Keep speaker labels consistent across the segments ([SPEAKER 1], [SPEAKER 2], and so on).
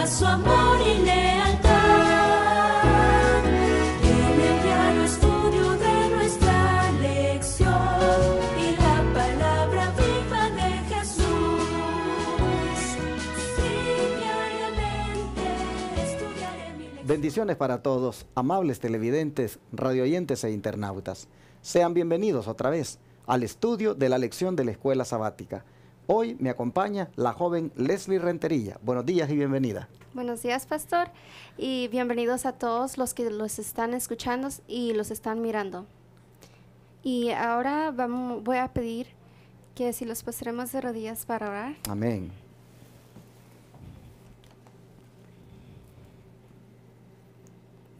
[SPEAKER 1] su amor y lealtad. En el diario estudio de nuestra lección y la palabra viva de Jesús. Sí, diariamente estudiaré mi lección.
[SPEAKER 2] Bendiciones para todos, amables televidentes, radioyentes e internautas. Sean bienvenidos otra vez al estudio de la lección de la Escuela Sabática. Hoy me acompaña la joven Leslie Renterilla. Buenos días y bienvenida.
[SPEAKER 3] Buenos días, pastor, y bienvenidos a todos los que los están escuchando y los están mirando. Y ahora voy a pedir que si los postremos de rodillas para orar.
[SPEAKER 2] Amén.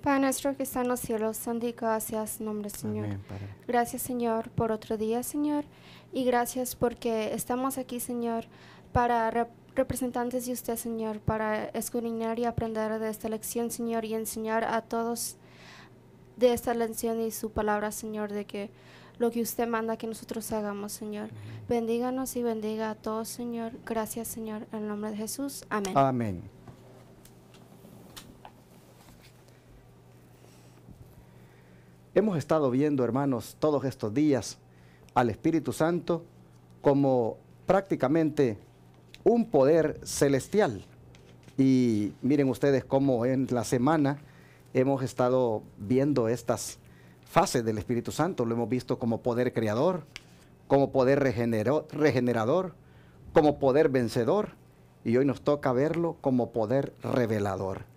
[SPEAKER 3] Padre nuestro que está en los cielos, santificado sea su nombre, Señor.
[SPEAKER 2] Amén, Padre.
[SPEAKER 3] Gracias, Señor, por otro día, Señor, y gracias porque estamos aquí, Señor, para representantes de usted, Señor, para escudriñar y aprender de esta lección, Señor, y enseñar a todos de esta lección y su palabra, Señor, de que lo que usted manda que nosotros hagamos, Señor. Bendíganos y bendiga a todos, Señor. Gracias, Señor, en el nombre de Jesús. Amén.
[SPEAKER 2] Amén. Hemos estado viendo, hermanos, todos estos días al Espíritu Santo como prácticamente un poder celestial. Y miren ustedes cómo en la semana hemos estado viendo estas fases del Espíritu Santo. Lo hemos visto como poder creador, como poder regenerador, como poder vencedor. Y hoy nos toca verlo como poder revelador.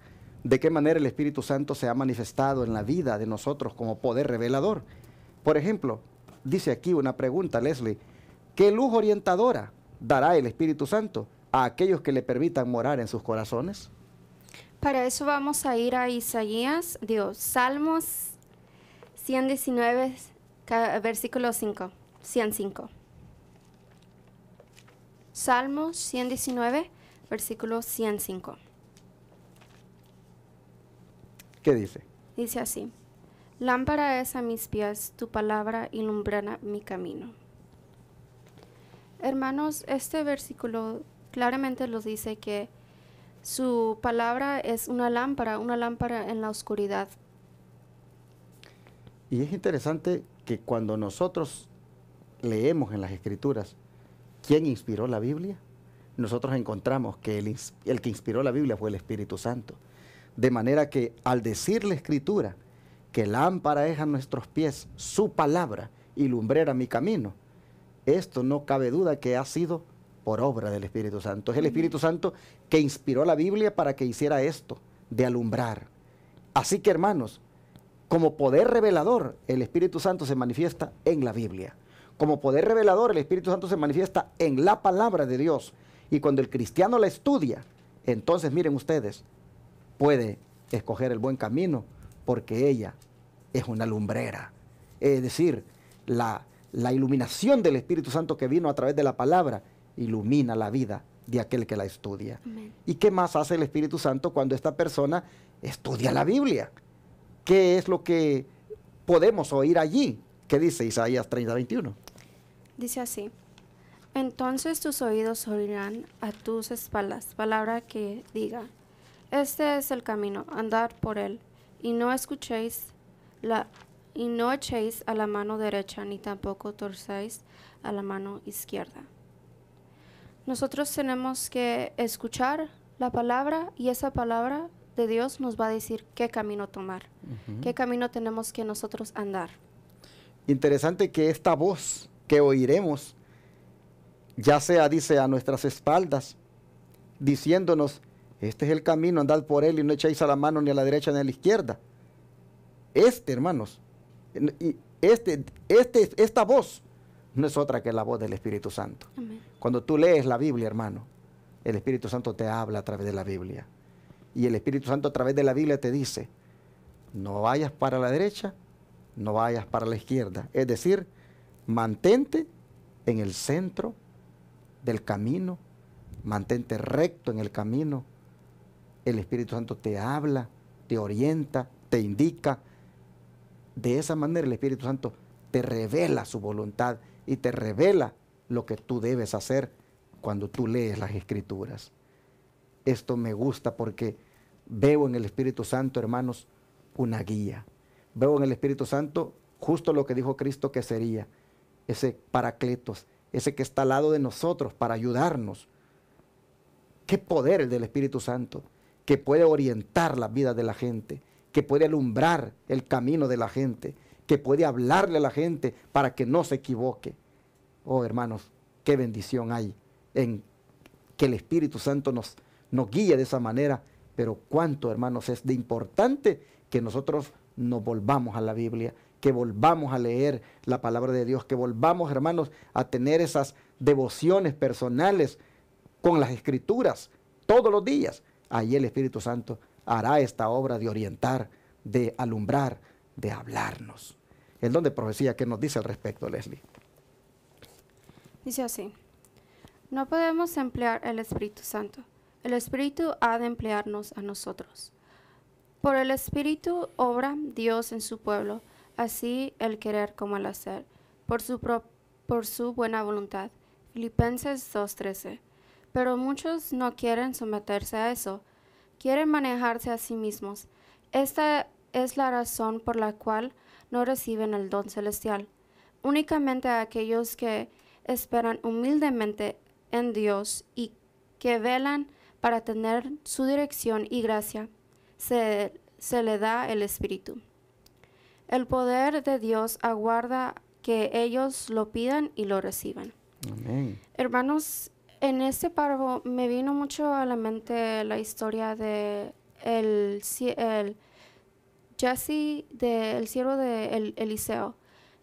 [SPEAKER 2] ¿De qué manera el Espíritu Santo se ha manifestado en la vida de nosotros como poder revelador? Por ejemplo, dice aquí una pregunta, Leslie, ¿qué luz orientadora dará el Espíritu Santo a aquellos que le permitan morar en sus corazones?
[SPEAKER 3] Para eso vamos a ir a Salmos 119, versículo 5, 105. Salmos 119, versículo 105.
[SPEAKER 2] ¿Qué dice?
[SPEAKER 3] Dice así: lámpara es a mis pies tu palabra y lumbrana mi camino. Hermanos, este versículo claramente nos dice que su palabra es una lámpara en la oscuridad.
[SPEAKER 2] Y es interesante que cuando nosotros leemos en las Escrituras quién inspiró la Biblia, nosotros encontramos que el que inspiró la Biblia fue el Espíritu Santo. De manera que al decir la Escritura que lámpara es a nuestros pies su palabra y lumbrera mi camino, esto no cabe duda que ha sido por obra del Espíritu Santo. Es el Espíritu Santo que inspiró la Biblia para que hiciera esto, de alumbrar. Así que, hermanos, como poder revelador, el Espíritu Santo se manifiesta en la Biblia. Como poder revelador, el Espíritu Santo se manifiesta en la palabra de Dios. Y cuando el cristiano la estudia, entonces miren ustedes, puede escoger el buen camino porque ella es una lumbrera. Es decir, la iluminación del Espíritu Santo que vino a través de la palabra ilumina la vida de aquel que la estudia.
[SPEAKER 3] Amén.
[SPEAKER 2] ¿Y qué más hace el Espíritu Santo cuando esta persona estudia la Biblia? ¿Qué es lo que podemos oír allí? ¿Qué dice Isaías 30:21?
[SPEAKER 3] Dice así: entonces tus oídos oirán a tus espaldas palabra que diga: este es el camino, andad por él, y no echéis a la mano derecha, ni tampoco torzáis a la mano izquierda. Nosotros tenemos que escuchar la palabra, y esa palabra de Dios nos va a decir qué camino tomar, qué camino tenemos que nosotros andar.
[SPEAKER 2] Interesante que esta voz que oiremos, ya sea, dice, a nuestras espaldas, diciéndonos: este es el camino, andad por él y no echéis a la mano ni a la derecha ni a la izquierda. Hermanos, esta voz no es otra que la voz del Espíritu Santo.
[SPEAKER 3] Amén.
[SPEAKER 2] Cuando tú lees la Biblia, hermano, el Espíritu Santo te habla a través de la Biblia. Y el Espíritu Santo a través de la Biblia te dice: no vayas para la derecha, no vayas para la izquierda. Es decir, mantente en el centro del camino, mantente recto en el camino. El Espíritu Santo te habla, te orienta, te indica. De esa manera el Espíritu Santo te revela su voluntad y te revela lo que tú debes hacer cuando tú lees las Escrituras. esto me gusta porque veo en el Espíritu Santo, hermanos, una guía. Veo en el Espíritu Santo justo lo que dijo Cristo que sería, ese Paracletos, ese que está al lado de nosotros para ayudarnos. Qué poder el del Espíritu Santo, que puede orientar la vida de la gente, que puede alumbrar el camino de la gente, que puede hablarle a la gente para que no se equivoque. Oh, hermanos, qué bendición hay en que el Espíritu Santo nos guíe de esa manera, pero cuánto, hermanos, es de importante que nosotros nos volvamos a la Biblia, que volvamos a leer la palabra de Dios, que volvamos, hermanos, a tener esas devociones personales con las Escrituras todos los días. Ahí el Espíritu Santo hará esta obra de orientar, de alumbrar, de hablarnos. El don de profecía, ¿qué nos dice al respecto, Leslie?
[SPEAKER 3] Dice así: no podemos emplear el Espíritu Santo. El Espíritu ha de emplearnos a nosotros. Por el Espíritu obra Dios en su pueblo, así el querer como el hacer, por su buena voluntad. Filipenses 2:13. Pero muchos no quieren someterse a eso, quieren manejarse a sí mismos. Esta es la razón por la cual no reciben el don celestial. Únicamente a aquellos que esperan humildemente en Dios y que velan para tener su dirección y gracia, se le da el Espíritu. El poder de Dios aguarda que ellos lo pidan y lo reciban.
[SPEAKER 2] Amén.
[SPEAKER 3] Hermanos, en este párrafo me vino mucho a la mente la historia de el Jesse, del siervo de Eliseo,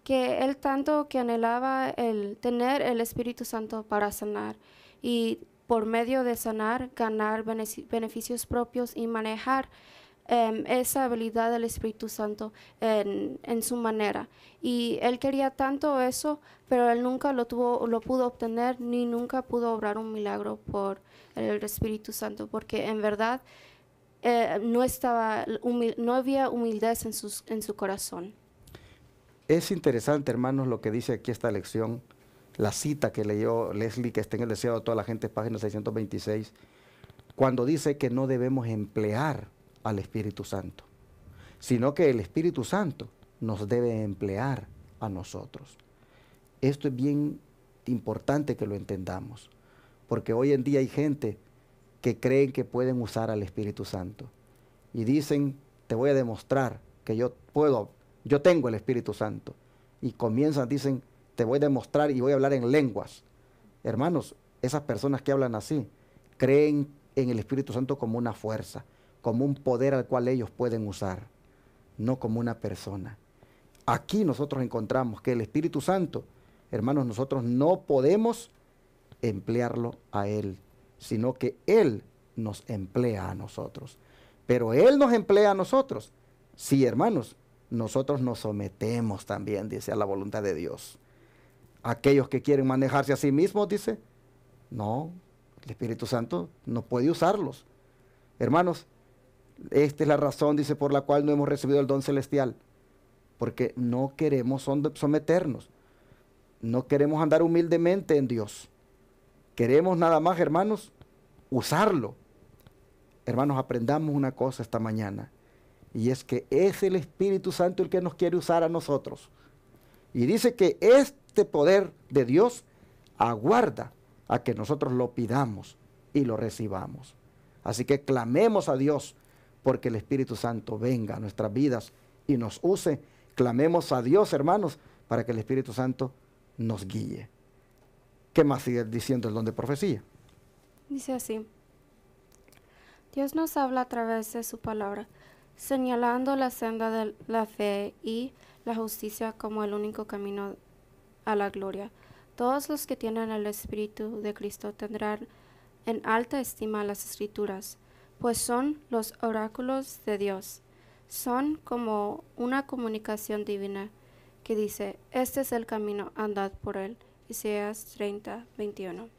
[SPEAKER 3] que él tanto que anhelaba el tener el Espíritu Santo para sanar y por medio de sanar ganar beneficios propios y manejar esa habilidad del Espíritu Santo en su manera. Y él quería tanto eso, pero él nunca lo pudo obtener, ni nunca pudo obrar un milagro por el Espíritu Santo, porque en verdad no había humildad en su corazón.
[SPEAKER 2] Es interesante, hermanos, lo que dice aquí esta lección, la cita que leyó Leslie, que está en el deseo de toda la gente, página 626, cuando dice que no debemos emplear al Espíritu Santo, sino que el Espíritu Santo nos debe emplear a nosotros. Esto es bien importante que lo entendamos, porque hoy en día hay gente que creen que pueden usar al Espíritu Santo y dicen, te voy a demostrar que yo tengo el Espíritu Santo, y comienzan, dicen, te voy a demostrar y voy a hablar en lenguas. Hermanos, esas personas que hablan así creen en el Espíritu Santo como una fuerza, como un poder al cual ellos pueden usar, no como una persona. Aquí nosotros encontramos que el Espíritu Santo, hermanos, nosotros no podemos emplearlo a Él, sino que Él nos emplea a nosotros. Pero Él nos emplea a nosotros. Sí, hermanos, nosotros nos sometemos también, dice, a la voluntad de Dios. Aquellos que quieren manejarse a sí mismos, dice, no, el Espíritu Santo no puede usarlos. Hermanos, esta es la razón, dice, por la cual no hemos recibido el don celestial, porque no queremos someternos, no queremos andar humildemente en Dios. Queremos nada más, hermanos, usarlo. Hermanos, aprendamos una cosa esta mañana, y es que es el Espíritu Santo el que nos quiere usar a nosotros. Y dice que este poder de Dios aguarda a que nosotros lo pidamos y lo recibamos. Así que clamemos a Dios porque el Espíritu Santo venga a nuestras vidas y nos use. Clamemos a Dios, hermanos, para que el Espíritu Santo nos guíe. ¿Qué más sigue diciendo el don de profecía?
[SPEAKER 3] Dice así: Dios nos habla a través de su palabra, señalando la senda de la fe y la justicia como el único camino a la gloria. Todos los que tienen el Espíritu de Cristo tendrán en alta estima las Escrituras, pues son los oráculos de Dios. Son como una comunicación divina que dice, este es el camino, andad por él. Isaías 30:21.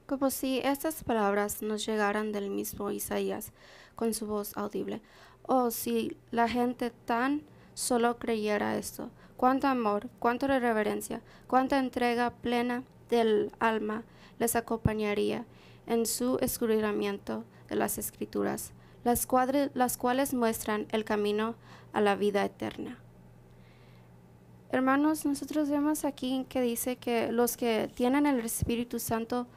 [SPEAKER 3] Como si estas palabras nos llegaran del mismo Isaías con su voz audible. Oh, si la gente tan solo creyera esto. Cuánto amor, cuánta reverencia, cuánta entrega plena del alma les acompañaría en su escudriñamiento de las Escrituras, las cuales muestran el camino a la vida eterna. Hermanos, nosotros vemos aquí que dice que los que tienen el Espíritu Santo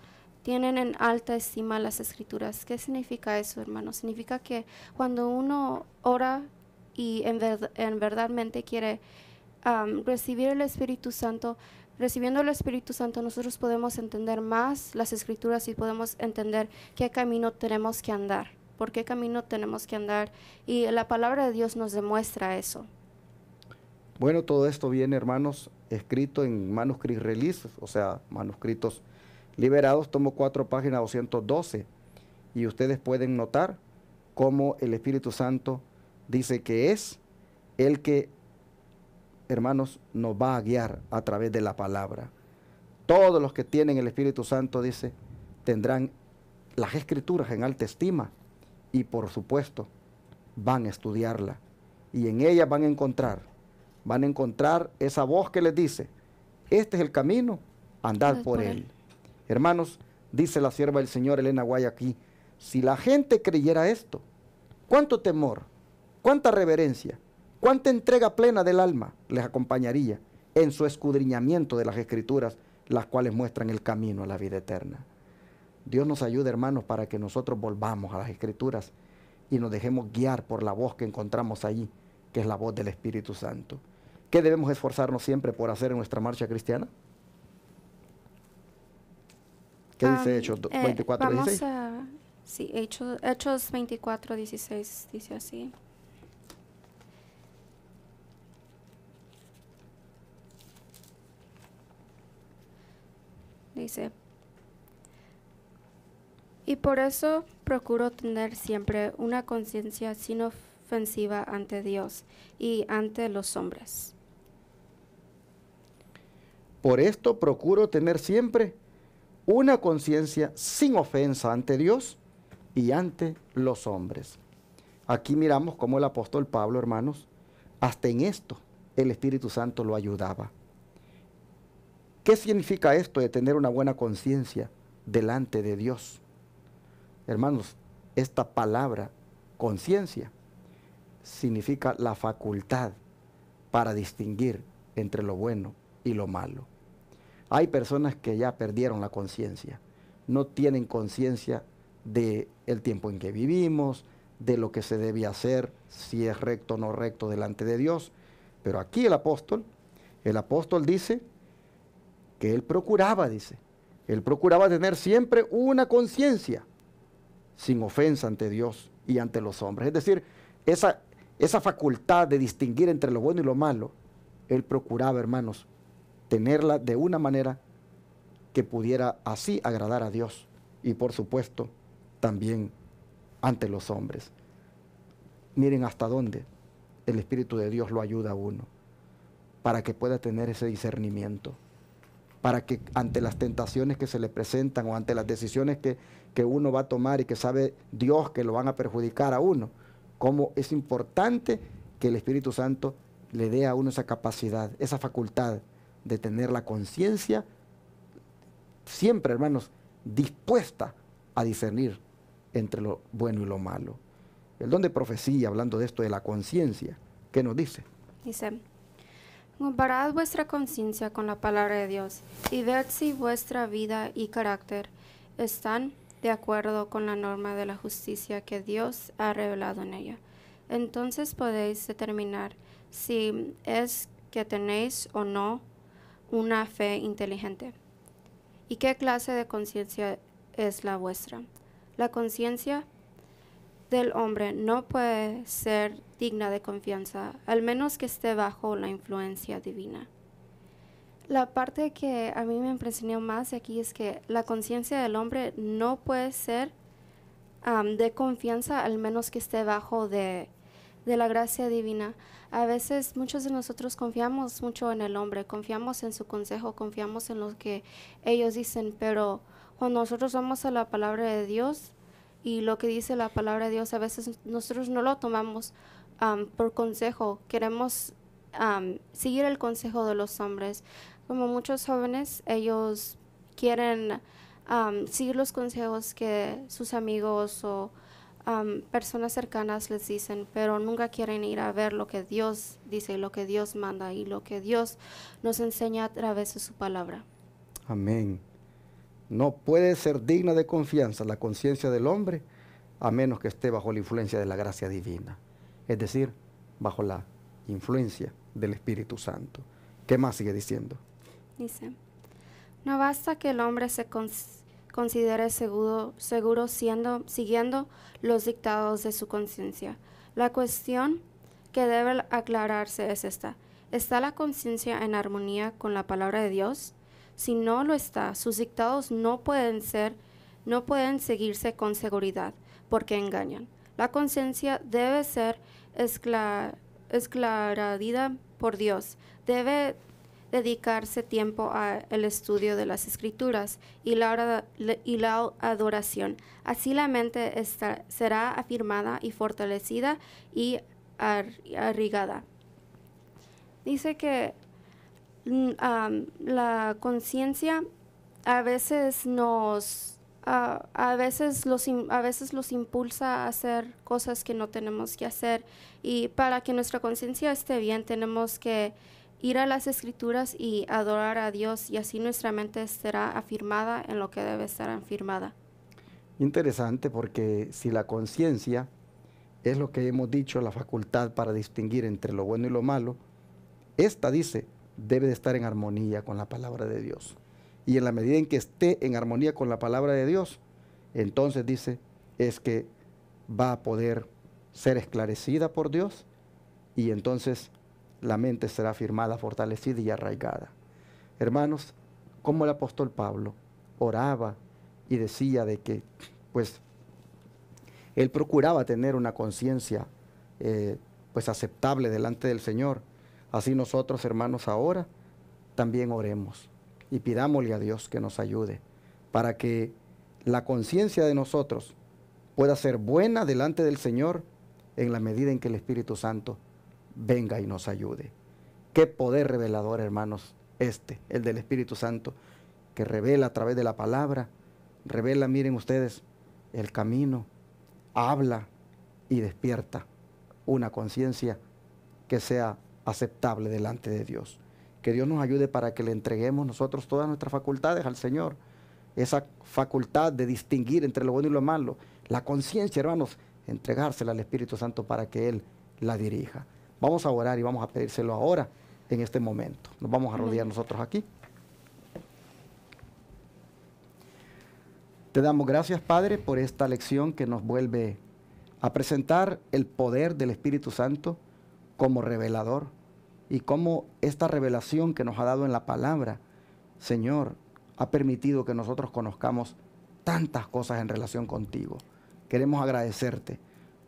[SPEAKER 3] tienen en alta estima las Escrituras. ¿Qué significa eso, hermanos? Significa que cuando uno ora y en verdadmente quiere recibir el Espíritu Santo, recibiendo el Espíritu Santo, nosotros podemos entender más las Escrituras y podemos entender qué camino tenemos que andar, por qué camino tenemos que andar. Y la palabra de Dios nos demuestra eso.
[SPEAKER 2] Bueno, todo esto viene, hermanos, escrito en manuscritos releases, o sea, manuscritos liberados, tomo 4, página 212. Y ustedes pueden notar cómo el Espíritu Santo dice que es el que, hermanos, nos va a guiar a través de la palabra. Todos los que tienen el Espíritu Santo, dice, tendrán las Escrituras en alta estima y, por supuesto, van a estudiarla. Y en ellas van a encontrar esa voz que les dice, este es el camino, andad por él. Hermanos, dice la sierva del Señor, Elena White, aquí, si la gente creyera esto, cuánto temor, cuánta reverencia, cuánta entrega plena del alma les acompañaría en su escudriñamiento de las Escrituras, las cuales muestran el camino a la vida eterna. Dios nos ayude, hermanos, para que nosotros volvamos a las Escrituras y nos dejemos guiar por la voz que encontramos allí, que es la voz del Espíritu Santo. ¿Qué debemos esforzarnos siempre por hacer en nuestra marcha cristiana? ¿Qué dice Hechos 24, 16?
[SPEAKER 3] Sí, Hechos 24, 16 dice así. Dice, y por eso procuro tener siempre una conciencia sin ofensiva ante Dios y ante los hombres.
[SPEAKER 2] Por esto procuro tener siempre una conciencia sin ofensa ante Dios y ante los hombres. Aquí miramos cómo el apóstol Pablo, hermanos, hasta en esto el Espíritu Santo lo ayudaba. ¿Qué significa esto de tener una buena conciencia delante de Dios? Hermanos, esta palabra, conciencia, significa la facultad para distinguir entre lo bueno y lo malo. Hay personas que ya perdieron la conciencia, no tienen conciencia del tiempo en que vivimos, de lo que se debe hacer, si es recto o no recto delante de Dios. Pero aquí el apóstol dice que él procuraba tener siempre una conciencia sin ofensa ante Dios y ante los hombres. Es decir, esa facultad de distinguir entre lo bueno y lo malo, él procuraba, hermanos, tenerla de una manera que pudiera así agradar a Dios y, por supuesto, también ante los hombres. Miren hasta dónde el Espíritu de Dios lo ayuda a uno, para que pueda tener ese discernimiento, para que ante las tentaciones que se le presentan o ante las decisiones que uno va a tomar y que sabe Dios que lo van a perjudicar a uno, cómo es importante que el Espíritu Santo le dé a uno esa capacidad, esa facultad de tener la conciencia siempre, hermanos, dispuesta a discernir entre lo bueno y lo malo. El don de profecía, hablando de esto de la conciencia, ¿qué nos dice?
[SPEAKER 3] Dice, comparad vuestra conciencia con la palabra de Dios y ved si vuestra vida y carácter están de acuerdo con la norma de la justicia que Dios ha revelado en ella. Entonces podéis determinar si es que tenéis o no una fe inteligente. ¿Y qué clase de conciencia es la vuestra? La conciencia del hombre no puede ser digna de confianza, al menos que esté bajo la influencia divina. La parte que a mí me impresionó más aquí es que la conciencia del hombre no puede ser de confianza, al menos que esté bajo de la gracia divina. A veces muchos de nosotros confiamos mucho en el hombre, confiamos en su consejo, confiamos en lo que ellos dicen, pero cuando nosotros vamos a la palabra de Dios y lo que dice la palabra de Dios, a veces nosotros no lo tomamos por consejo, queremos seguir el consejo de los hombres. Como muchos jóvenes, ellos quieren seguir los consejos que sus amigos o personas cercanas les dicen, pero nunca quieren ir a ver lo que Dios dice, lo que Dios manda y lo que Dios nos enseña a través de su palabra.
[SPEAKER 2] Amén. No puede ser digna de confianza la conciencia del hombre a menos que esté bajo la influencia de la gracia divina, es decir, bajo la influencia del Espíritu Santo. ¿Qué más sigue diciendo?
[SPEAKER 3] Dice, no basta que el hombre se considere seguro siguiendo los dictados de su conciencia. La cuestión que debe aclararse es esta. ¿Está la conciencia en armonía con la palabra de Dios? Si no lo está, sus dictados no pueden seguirse con seguridad, porque engañan. La conciencia debe ser esclarecida por Dios. Debe dedicarse tiempo al estudio de las Escrituras y la adoración. Así la mente será afirmada y fortalecida y arraigada. Dice que la conciencia a veces a veces los impulsa a hacer cosas que no tenemos que hacer, y para que nuestra conciencia esté bien tenemos que ir a las Escrituras y adorar a Dios, y así nuestra mente estará afirmada en lo que debe estar afirmada.
[SPEAKER 2] Interesante, porque si la conciencia es lo que hemos dicho, la facultad para distinguir entre lo bueno y lo malo, esta dice debe de estar en armonía con la palabra de Dios. Y en la medida en que esté en armonía con la palabra de Dios, entonces dice, es que va a poder ser esclarecida por Dios, y entonces la mente será firmada, fortalecida y arraigada. Hermanos, como el apóstol Pablo oraba y decía de que, pues, él procuraba tener una conciencia, pues, aceptable delante del Señor. Así nosotros, hermanos, ahora también oremos y pidámosle a Dios que nos ayude para que la conciencia de nosotros pueda ser buena delante del Señor en la medida en que el Espíritu Santo venga y nos ayude. Qué poder revelador, hermanos, el del Espíritu Santo, que revela a través de la palabra, revela, miren ustedes, el camino, habla y despierta una conciencia que sea aceptable delante de Dios. Que Dios nos ayude para que le entreguemos nosotros todas nuestras facultades al Señor. Esa facultad de distinguir entre lo bueno y lo malo. La conciencia, hermanos, entregársela al Espíritu Santo para que Él la dirija. Vamos a orar y vamos a pedírselo ahora, en este momento. Nos vamos a arrodillar nosotros aquí. Te damos gracias, Padre, por esta lección que nos vuelve a presentar el poder del Espíritu Santo como revelador, y cómo esta revelación que nos ha dado en la palabra, Señor, ha permitido que nosotros conozcamos tantas cosas en relación contigo. Queremos agradecerte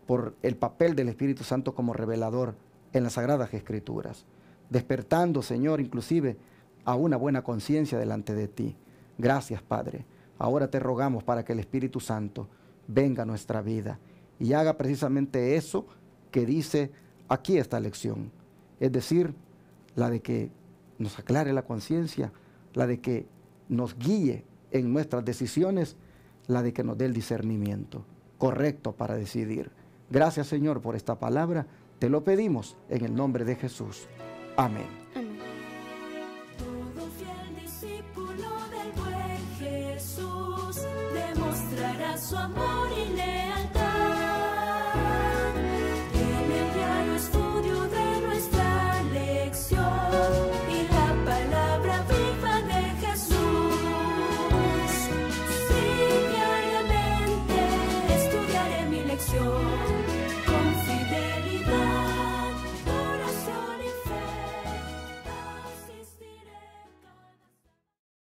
[SPEAKER 2] por el papel del Espíritu Santo como revelador en las Sagradas Escrituras, despertando, Señor, inclusive a una buena conciencia delante de ti. Gracias, Padre. Ahora te rogamos para que el Espíritu Santo venga a nuestra vida y haga precisamente eso que dice aquí esta lección. Es decir, la de que nos aclare la conciencia, la de que nos guíe en nuestras decisiones, la de que nos dé el discernimiento correcto para decidir. Gracias, Señor, por esta palabra. Te lo pedimos en el nombre de Jesús. Amén.
[SPEAKER 3] Amén.
[SPEAKER 1] Todo fiel discípulo del buen Jesús demostrará su amor y lealtad.